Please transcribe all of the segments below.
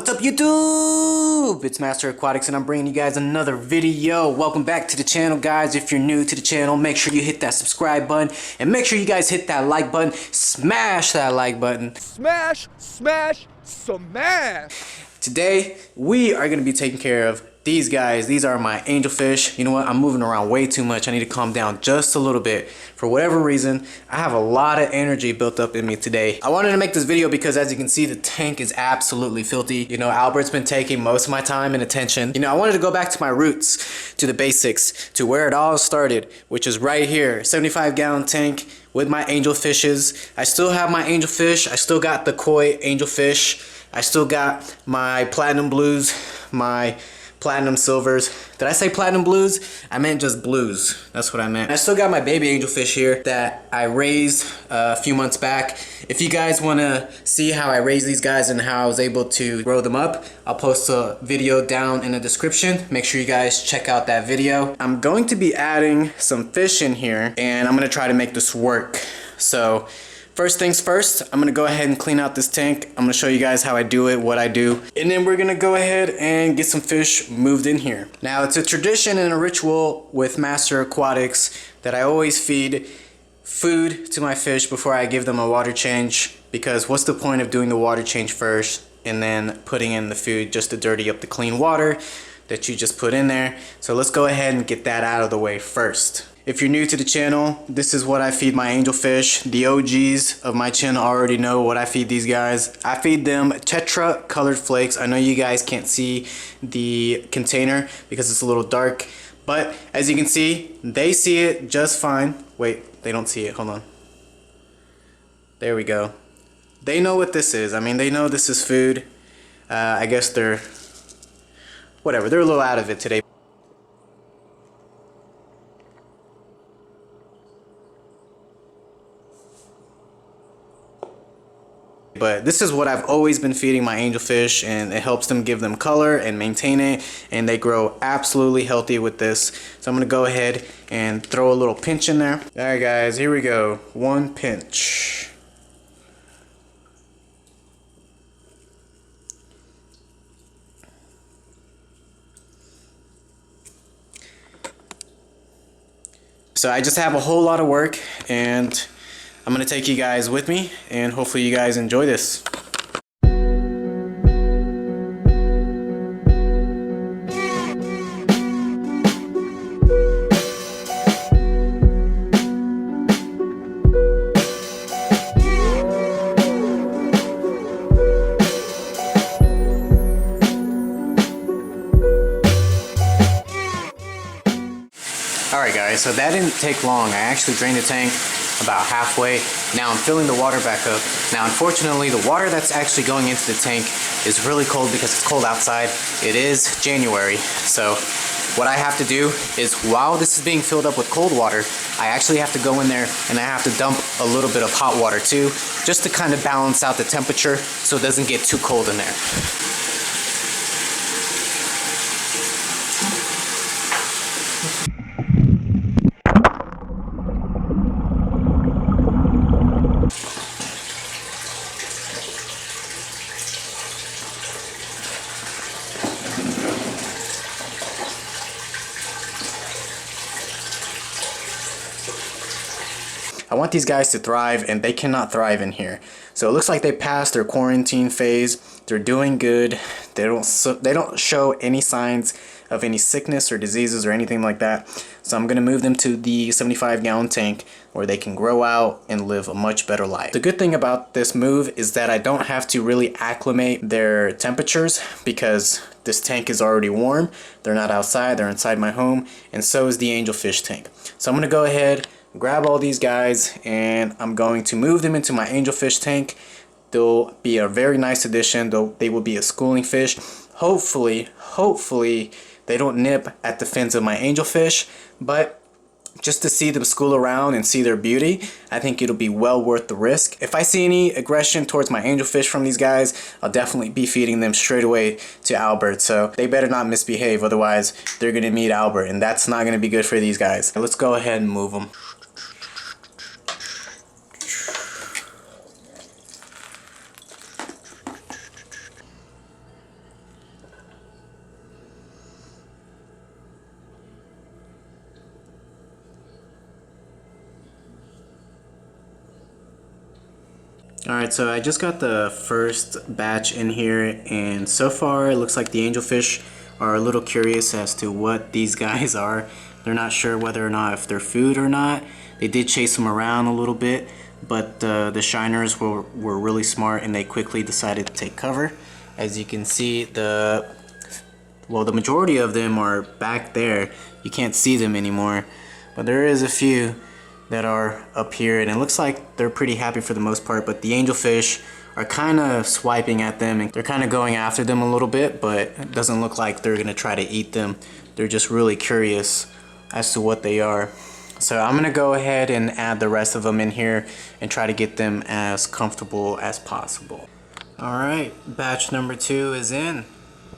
What's up YouTube? It's MasterAquatics and I'm bringing you guys another video. Welcome back to the channel, guys. If you're new to the channel, make sure you hit that subscribe button and make sure you guys hit that like button. Smash that like button. Smash, smash, smash. Today we are going to be taking care of these guys. These are my angelfish. You know what? I'm moving around way too much. I need to calm down just a little bit. For whatever reason, I have a lot of energy built up in me today. I wanted to make this video because, as you can see, the tank is absolutely filthy. You know, Albert's been taking most of my time and attention. You know, I wanted to go back to my roots, to the basics, to where it all started, which is right here. 75-gallon tank with my angelfishes. I still have my angelfish. I still got the koi angelfish. I still got my platinum blues, my platinum silvers. Did I say platinum blues? I meant just blues. That's what I meant. I still got my baby angelfish here that I raised a few months back. If you guys want to see how I raised these guys and how I was able to grow them up, I'll post a video down in the description. Make sure you guys check out that video. I'm going to be adding some fish in here and I'm going to try to make this work. So first things first, I'm gonna go ahead and clean out this tank. I'm gonna show you guys how I do it, what I do, and then we're gonna go ahead and get some fish moved in here. Now, it's a tradition and a ritual with MasterAquatics that I always feed food to my fish before I give them a water change, because what's the point of doing the water change first and then putting in the food just to dirty up the clean water that you just put in there? So let's go ahead and get that out of the way first. If you're new to the channel, this is what I feed my angelfish. The OGs of my channel already know what I feed these guys. I feed them tetra colored flakes. I know you guys can't see the container because it's a little dark, but as you can see, they see it just fine. Wait, they don't see it, hold on. There we go. They know what this is. I mean, they know this is food. I guess they're, whatever, they're a little out of it today. But this is what I've always been feeding my angelfish, and it helps them give them color and maintain it, and they grow absolutely healthy with this. So I'm gonna go ahead and throw a little pinch in there. Alright guys, here we go. One pinch. So I just have a whole lot of work, and I'm going to take you guys with me, and hopefully you guys enjoy this. Alright guys, so that didn't take long. I actually drained the tank about halfway. Now I'm filling the water back up. Now unfortunately, the water that's actually going into the tank is really cold because it's cold outside. It is January, so what I have to do is, while this is being filled up with cold water, I actually have to go in there and I have to dump a little bit of hot water too, just to kind of balance out the temperature so it doesn't get too cold in there. I want these guys to thrive, and they cannot thrive in here. So it looks like they passed their quarantine phase. They're doing good. They don't show any signs of any sickness or diseases or anything like that. So I'm gonna move them to the 75-gallon tank where they can grow out and live a much better life. The good thing about this move is that I don't have to really acclimate their temperatures, because this tank is already warm. They're not outside, they're inside my home, and so is the angelfish tank. So I'm gonna go ahead, grab all these guys, and I'm going to move them into my angelfish tank. They'll be a very nice addition. They will be a schooling fish. Hopefully they don't nip at the fins of my angelfish, but just to see them school around and see their beauty, I think it'll be well worth the risk. If I see any aggression towards my angelfish from these guys, I'll definitely be feeding them straight away to Albert. So they better not misbehave, otherwise they're gonna meet Albert, and that's not gonna be good for these guys. Let's go ahead and move them. Alright, so I just got the first batch in here, and so far it looks like the angelfish are a little curious as to what these guys are. They're not sure whether or not if they're food or not. They did chase them around a little bit, but the shiners were really smart and they quickly decided to take cover. As you can see, the majority of them are back there. You can't see them anymore, but there is a few that are up here, and it looks like they're pretty happy for the most part, but the angelfish are kind of swiping at them and they're kind of going after them a little bit, but it doesn't look like they're gonna try to eat them. They're just really curious as to what they are. So I'm gonna go ahead and add the rest of them in here and try to get them as comfortable as possible. Alright, batch number 2 is in.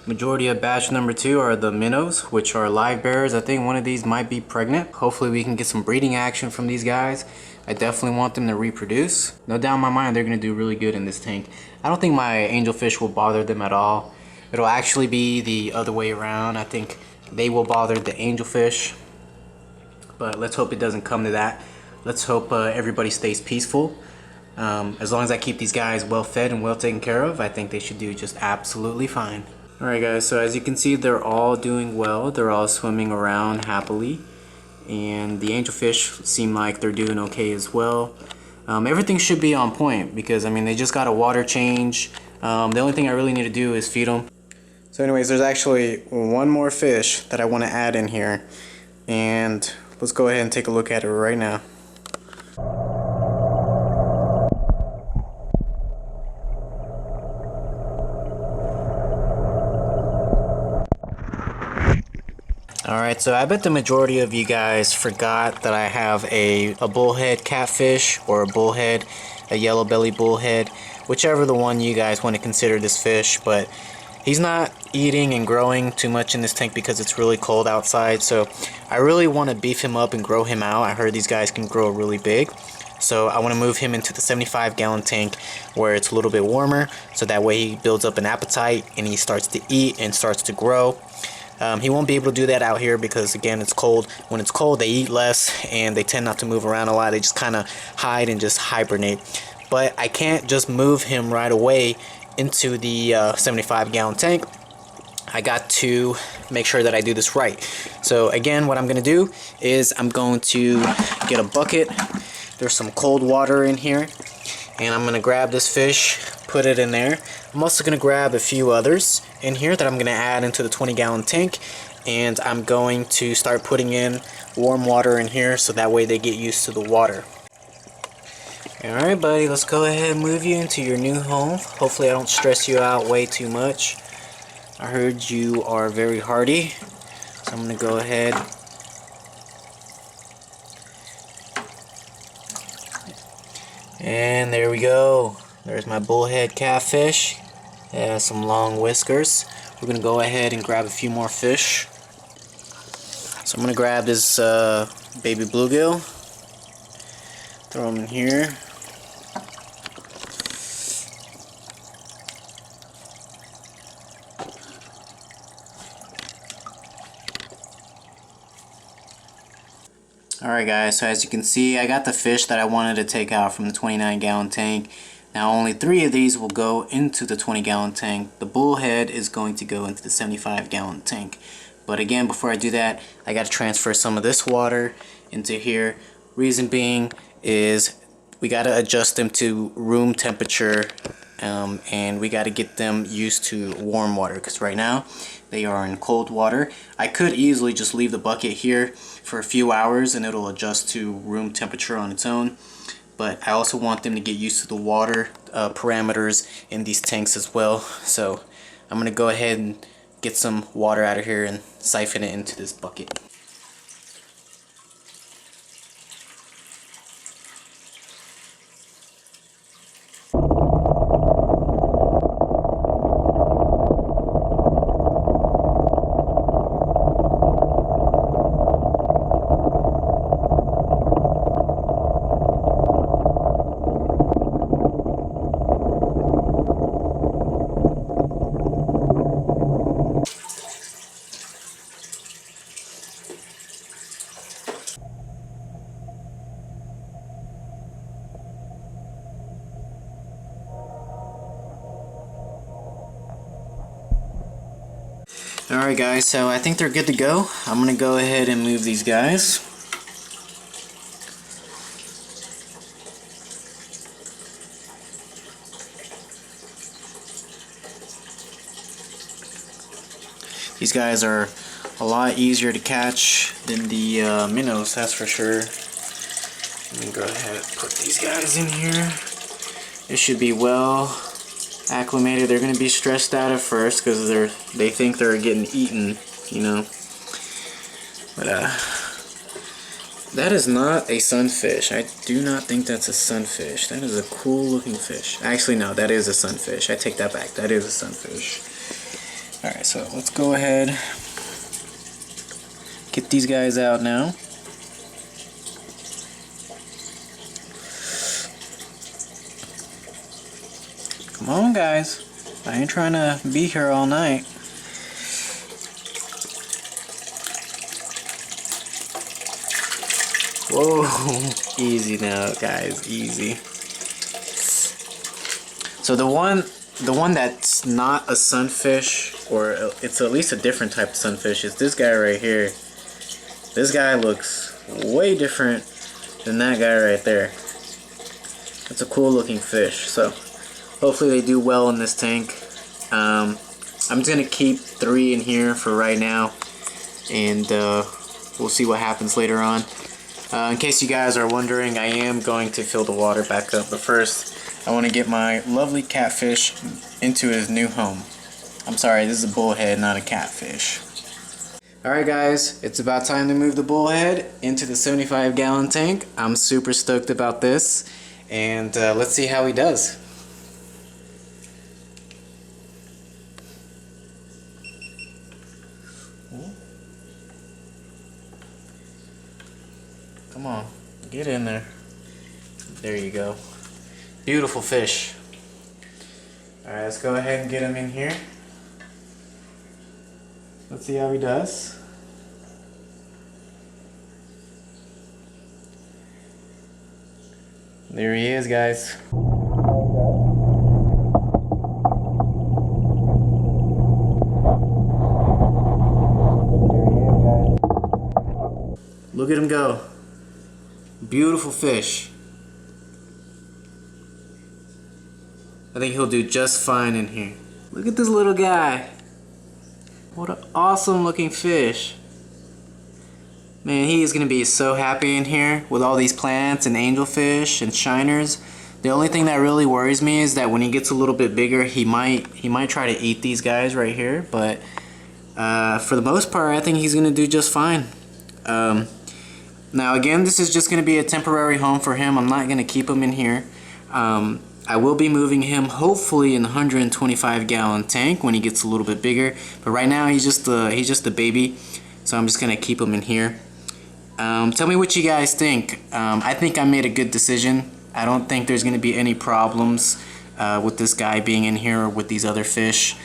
Majority of batch number 2 are the minnows, which are live bearers. I think one of these might be pregnant. Hopefully we can get some breeding action from these guys. I definitely want them to reproduce. No doubt in my mind they're gonna do really good in this tank. I don't think my angelfish will bother them at all. It'll actually be the other way around. I think they will bother the angelfish, but let's hope it doesn't come to that. Let's hope everybody stays peaceful. As long as I keep these guys well fed and well taken care of, I think they should do just absolutely fine. Alright guys, so as you can see, they're all doing well. They're all swimming around happily, and the angelfish seem like they're doing okay as well. Everything should be on point because I mean they just got a water change. The only thing I really need to do is feed them. So anyways, there's actually one more fish that I want to add in here, and let's go ahead and take a look at it right now. Alright, so I bet the majority of you guys forgot that I have a bullhead catfish, or a bullhead, a yellow belly bullhead, whichever the one you guys want to consider this fish, but he's not eating and growing too much in this tank because it's really cold outside, so I really want to beef him up and grow him out. I heard these guys can grow really big, so I want to move him into the 75-gallon tank where it's a little bit warmer, so that way he builds up an appetite and he starts to eat and starts to grow. He won't be able to do that out here because again it's cold. When it's cold they eat less and they tend not to move around a lot. They just kind of hide and just hibernate. But I can't just move him right away into the 75-gallon tank. I got to make sure that I do this right. So again, what I'm going to do is I'm going to get a bucket. There's some cold water in here, and I'm going to grab this fish, put it in there. I'm also going to grab a few others in here that I'm going to add into the 20-gallon tank, and I'm going to start putting in warm water in here so that way they get used to the water. Alright buddy, let's go ahead and move you into your new home. Hopefully I don't stress you out way too much. I heard you are very hardy, so I'm going to go ahead and there we go. There's my bullhead catfish. It has some long whiskers. We're going to go ahead and grab a few more fish. So I'm going to grab this baby bluegill. Throw them in here. Alright guys, so as you can see, I got the fish that I wanted to take out from the 29-gallon tank. Now only 3 of these will go into the 20-gallon tank. The bullhead is going to go into the 75-gallon tank. But again, before I do that, I got to transfer some of this water into here. Reason being is we got to adjust them to room temperature, and we got to get them used to warm water because right now they are in cold water. I could easily just leave the bucket here for a few hours and it'll adjust to room temperature on its own, but I also want them to get used to the water parameters in these tanks as well. So I'm gonna go ahead and get some water out of here and siphon it into this bucket. Alright guys, so I think they're good to go. I'm gonna go ahead and move these guys. These guys are a lot easier to catch than the minnows, that's for sure. Let me go ahead and put these guys in here. They should be well acclimated. They're going to be stressed out at first because they think they're getting eaten, you know. But that is not a sunfish. I do not think that's a sunfish. That is a cool looking fish. Actually, no, that is a sunfish. I take that back. That is a sunfish. Alright, so let's go ahead, get these guys out now. Come on guys, I ain't trying to be here all night. Whoa, easy now guys, easy. So the one that's not a sunfish, or it's at least a different type of sunfish, is this guy right here. This guy looks way different than that guy right there. It's a cool looking fish, so hopefully they do well in this tank. I'm just gonna keep 3 in here for right now, and we'll see what happens later on. In case you guys are wondering, I am going to fill the water back up, but first I want to get my lovely catfish into his new home. I'm sorry, this is a bullhead, not a catfish. Alright guys, it's about time to move the bullhead into the 75-gallon tank. I'm super stoked about this, and let's see how he does. Come on, get in there. There you go. Beautiful fish. Alright, let's go ahead and get him in here. Let's see how he does. There he is, guys. Look at him go. Beautiful fish. I think he'll do just fine in here. Look at this little guy. What an awesome looking fish. Man, he is going to be so happy in here with all these plants and angelfish and shiners. The only thing that really worries me is that when he gets a little bit bigger, he might try to eat these guys right here. But for the most part, I think he's going to do just fine. Now again, this is just going to be a temporary home for him. I'm not going to keep him in here. I will be moving him hopefully in the 125-gallon tank when he gets a little bit bigger. But right now he's just a baby, so I'm just going to keep him in here. Tell me what you guys think. I think I made a good decision. I don't think there's going to be any problems with this guy being in here or with these other fish.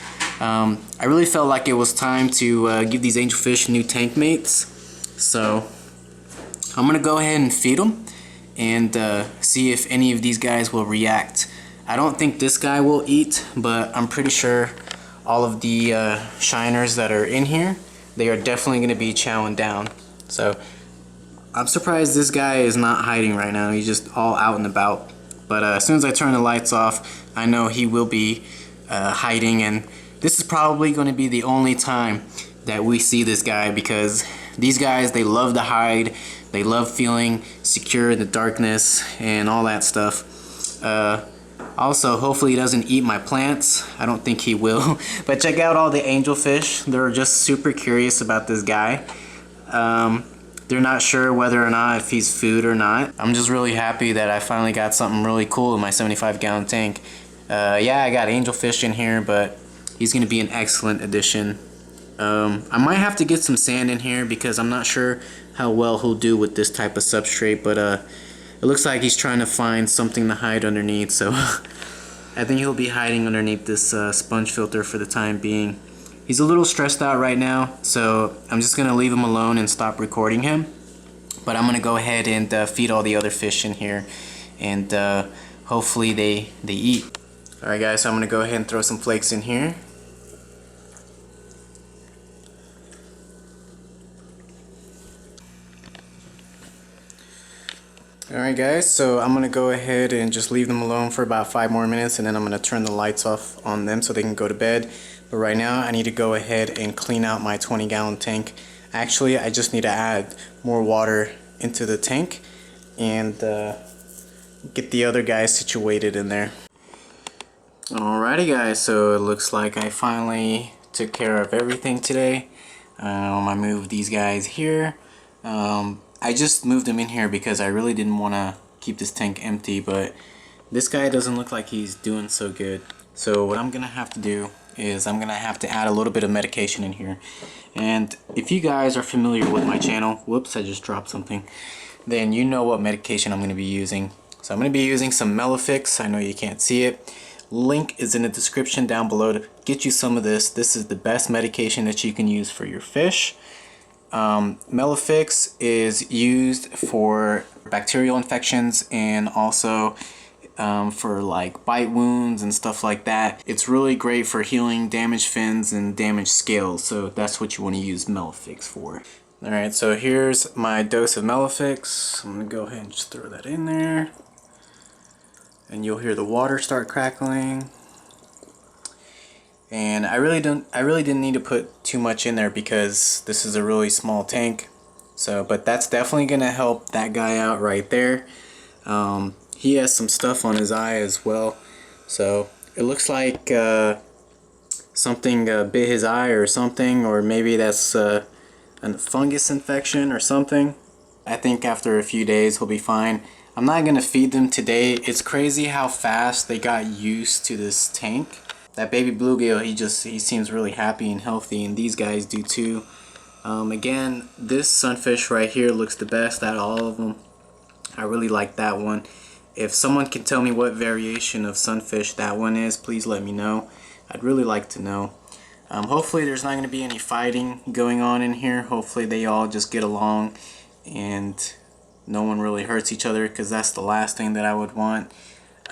I really felt like it was time to give these angelfish new tank mates. So I'm going to go ahead and feed them and see if any of these guys will react. I don't think this guy will eat, but I'm pretty sure all of the shiners that are in here, they are definitely going to be chowing down. So I'm surprised this guy is not hiding right now. He's just all out and about. But as soon as I turn the lights off, I know he will be hiding, and this is probably going to be the only time that we see this guy, because these guys, they love to hide. They love feeling secure in the darkness and all that stuff. Also, hopefully he doesn't eat my plants. I don't think he will. But check out all the angelfish. They're just super curious about this guy. They're not sure whether or not if he's food or not. I'm just really happy that I finally got something really cool in my 75-gallon tank. Yeah, I got angelfish in here, but he's going to be an excellent addition. I might have to get some sand in here because I'm not sure how well he'll do with this type of substrate, but it looks like he's trying to find something to hide underneath, so I think he'll be hiding underneath this sponge filter for the time being. He's a little stressed out right now, so I'm just going to leave him alone and stop recording him. But I'm going to go ahead and feed all the other fish in here, and hopefully they eat. Alright guys, so I'm going to go ahead and throw some flakes in here. Alright guys, so I'm going to go ahead and just leave them alone for about 5 more minutes, and then I'm going to turn the lights off on them so they can go to bed. But right now I need to go ahead and clean out my 20-gallon tank. Actually, I just need to add more water into the tank and get the other guys situated in there. Alrighty guys, so it looks like I finally took care of everything today. I moved these guys here. I just moved them in here because I really didn't want to keep this tank empty, but this guy doesn't look like he's doing so good. So what I'm gonna have to do is I'm gonna have to add a little bit of medication in here. And if you guys are familiar with my channel, whoops, I just dropped something, then you know what medication I'm gonna be using. So I'm gonna be using some Melafix. I know you can't see it. Link is in the description down below to get you some of this. This is the best medication that you can use for your fish. Melafix is used for bacterial infections and also for like bite wounds and stuff like that. It's really great for healing damaged fins and damaged scales, so that's what you want to use Melafix for. Alright, so here's my dose of Melafix. I'm going to go ahead and just throw that in there. And you'll hear the water start crackling. And I really didn't need to put too much in there because this is a really small tank. So, but that's definitely gonna help that guy out right there. He has some stuff on his eye as well. So it looks like something bit his eye or something, or maybe that's a fungus infection or something. I think after a few days he'll be fine. I'm not gonna feed them today. It's crazy how fast they got used to this tank. That baby bluegill, he seems really happy and healthy, and these guys do too. Again, this sunfish right here looks the best out of all of them. I really like that one. If someone can tell me what variation of sunfish that one is, please let me know. I'd really like to know. Hopefully there's not going to be any fighting going on in here. Hopefully they all just get along and no one really hurts each other, because that's the last thing that I would want.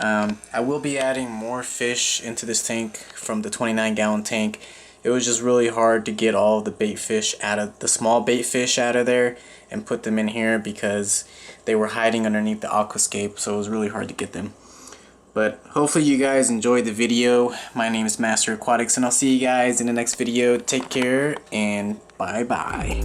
I will be adding more fish into this tank from the 29-gallon tank. It was just really hard to get all the bait fish out of the small bait fish out of there and put them in here because they were hiding underneath the aquascape, so it was really hard to get them. But hopefully you guys enjoyed the video. My name is MasterAquatics, and I'll see you guys in the next video. Take care and bye bye.